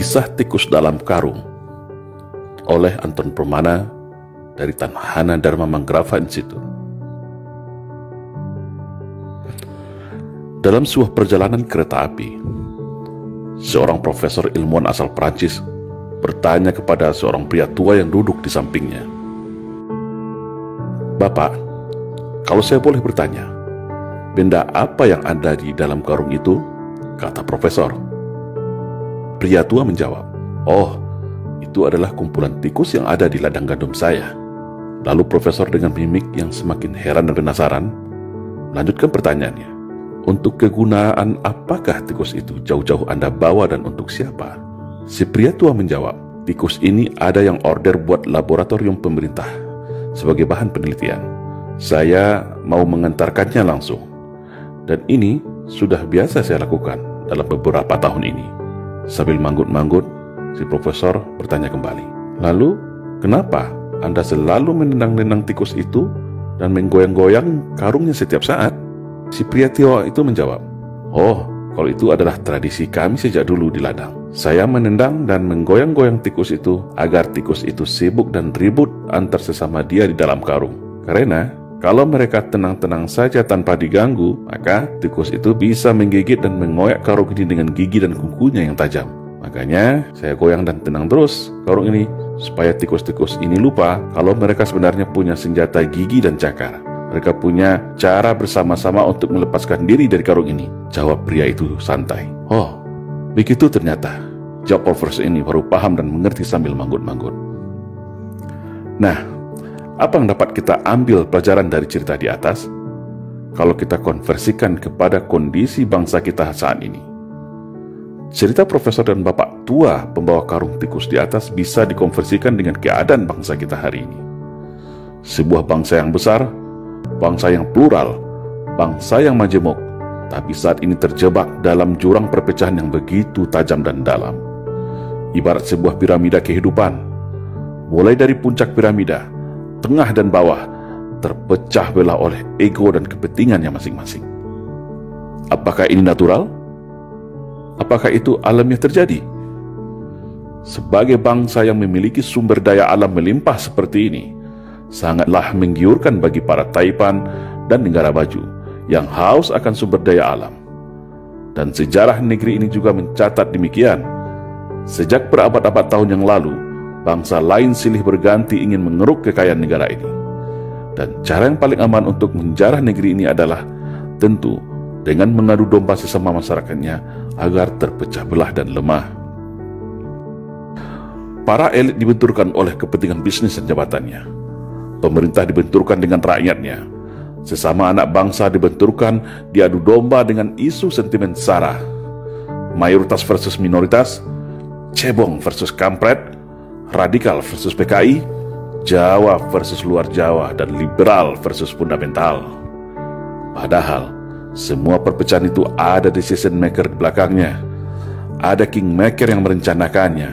Kisah Tikus Dalam Karung oleh Anton Permana dari Tanhana Dharma Manggrava Institute. Dalam sebuah perjalanan kereta api, seorang profesor ilmuwan asal Prancis bertanya kepada seorang pria tua yang duduk di sampingnya, "Bapak, kalau saya boleh bertanya, benda apa yang ada di dalam karung itu?" kata profesor. Pria tua menjawab, "Oh, itu adalah kumpulan tikus yang ada di ladang gandum saya." Lalu profesor dengan mimik yang semakin heran dan penasaran melanjutkan pertanyaannya, "Untuk kegunaan apakah tikus itu jauh-jauh Anda bawa dan untuk siapa?" Si pria tua menjawab, "Tikus ini ada yang order buat laboratorium pemerintah sebagai bahan penelitian. Saya mau mengantarkannya langsung. Dan ini sudah biasa saya lakukan dalam beberapa tahun ini." Sambil manggut-manggut, si profesor bertanya kembali, "Lalu, kenapa Anda selalu menendang-nendang tikus itu dan menggoyang-goyang karungnya setiap saat?" Si pria tua itu menjawab, "Oh, kalau itu adalah tradisi kami sejak dulu di ladang. Saya menendang dan menggoyang-goyang tikus itu agar tikus itu sibuk dan ribut antar sesama dia di dalam karung. Karena kalau mereka tenang-tenang saja tanpa diganggu, maka tikus itu bisa menggigit dan mengoyak karung ini dengan gigi dan kukunya yang tajam. Makanya saya goyang dan tenang terus karung ini supaya tikus-tikus ini lupa kalau mereka sebenarnya punya senjata gigi dan cakar. Mereka punya cara bersama-sama untuk melepaskan diri dari karung ini," jawab pria itu santai. "Oh, begitu ternyata," jawab profesor ini baru paham dan mengerti sambil manggut-manggut. Nah, apa yang dapat kita ambil pelajaran dari cerita di atas kalau kita konversikan kepada kondisi bangsa kita saat ini? Cerita profesor dan bapak tua pembawa karung tikus di atas bisa dikonversikan dengan keadaan bangsa kita hari ini. Sebuah bangsa yang besar, bangsa yang plural, bangsa yang majemuk, tapi saat ini terjebak dalam jurang perpecahan yang begitu tajam dan dalam. Ibarat sebuah piramida kehidupan, mulai dari puncak piramida, tengah dan bawah terpecah belah oleh ego dan kepentingannya masing-masing. Apakah ini natural? Apakah itu alamiah terjadi? Sebagai bangsa yang memiliki sumber daya alam melimpah seperti ini, sangatlah menggiurkan bagi para taipan dan negara maju yang haus akan sumber daya alam. Dan sejarah negeri ini juga mencatat demikian. Sejak berabad-abad tahun yang lalu, bangsa lain silih berganti ingin mengeruk kekayaan negara ini. Dan cara yang paling aman untuk menjarah negeri ini adalah tentu dengan mengadu domba sesama masyarakatnya agar terpecah belah dan lemah. Para elit dibenturkan oleh kepentingan bisnis dan jabatannya. Pemerintah dibenturkan dengan rakyatnya. Sesama anak bangsa dibenturkan diadu domba dengan isu sentimen sara. Mayoritas versus minoritas, cebong versus kampret, radikal versus PKI, Jawa versus luar Jawa, dan liberal versus fundamental. Padahal semua perpecahan itu ada decision maker di belakangnya. Ada kingmaker yang merencanakannya.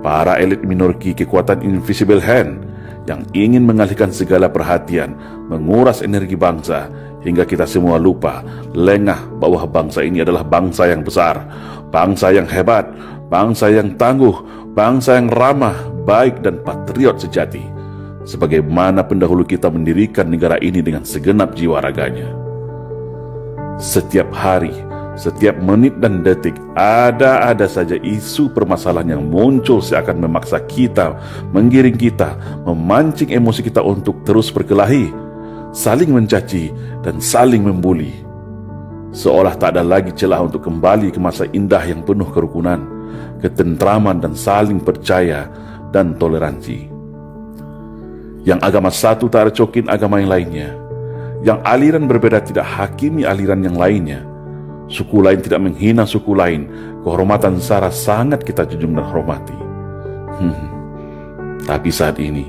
Para elit minorki kekuatan invisible hand yang ingin mengalihkan segala perhatian, menguras energi bangsa hingga kita semua lupa, lengah bahwa bangsa ini adalah bangsa yang besar, bangsa yang hebat, bangsa yang tangguh, bangsa yang ramah, baik dan patriot sejati, sebagaimana pendahulu kita mendirikan negara ini dengan segenap jiwa raganya. Setiap hari, setiap menit dan detik, ada saja isu permasalahan yang muncul seakan memaksa kita, menggiring kita, memancing emosi kita untuk terus berkelahi, saling mencaci dan saling membuli. Seolah tak ada lagi celah untuk kembali ke masa indah yang penuh kerukunan, ketentraman dan saling percaya dan toleransi. Yang agama satu tak recokin agama yang lainnya. Yang aliran berbeda tidak hakimi aliran yang lainnya. Suku lain tidak menghina suku lain. Kehormatan sara sangat kita junjung dan hormati. Tapi saat ini,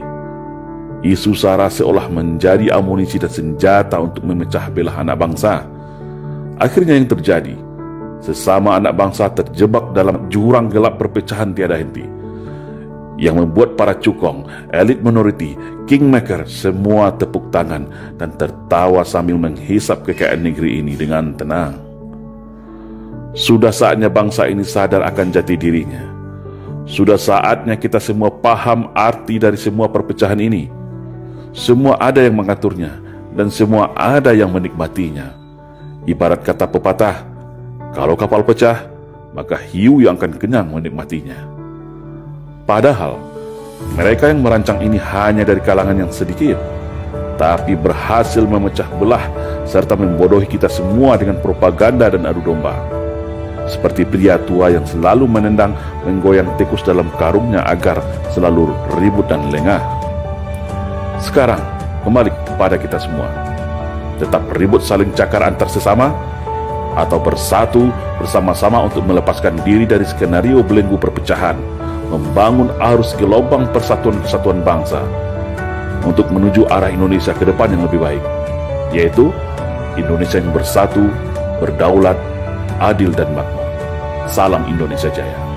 isu sara seolah menjadi amunisi dan senjata untuk memecah belah anak bangsa. Akhirnya yang terjadi, sesama anak bangsa terjebak dalam jurang gelap perpecahan tiada henti, yang membuat para cukong, elit minority, kingmaker semua tepuk tangan dan tertawa sambil menghisap kekayaan negeri ini dengan tenang. Sudah saatnya bangsa ini sadar akan jati dirinya. Sudah saatnya kita semua paham arti dari semua perpecahan ini. Semua ada yang mengaturnya, dan semua ada yang menikmatinya. Ibarat kata pepatah, kalau kapal pecah, maka hiu yang akan kenyang menikmatinya. Padahal, mereka yang merancang ini hanya dari kalangan yang sedikit, tapi berhasil memecah belah serta membodohi kita semua dengan propaganda dan adu domba. Seperti pria tua yang selalu menendang menggoyang tikus dalam karungnya agar selalu ribut dan lengah. Sekarang, kembali kepada kita semua. Tetap ribut saling cakar antar sesama, atau bersatu bersama-sama untuk melepaskan diri dari skenario belenggu perpecahan, membangun arus gelombang persatuan kesatuan bangsa, untuk menuju arah Indonesia ke depan yang lebih baik, yaitu Indonesia yang bersatu, berdaulat, adil dan makmur. Salam Indonesia Jaya.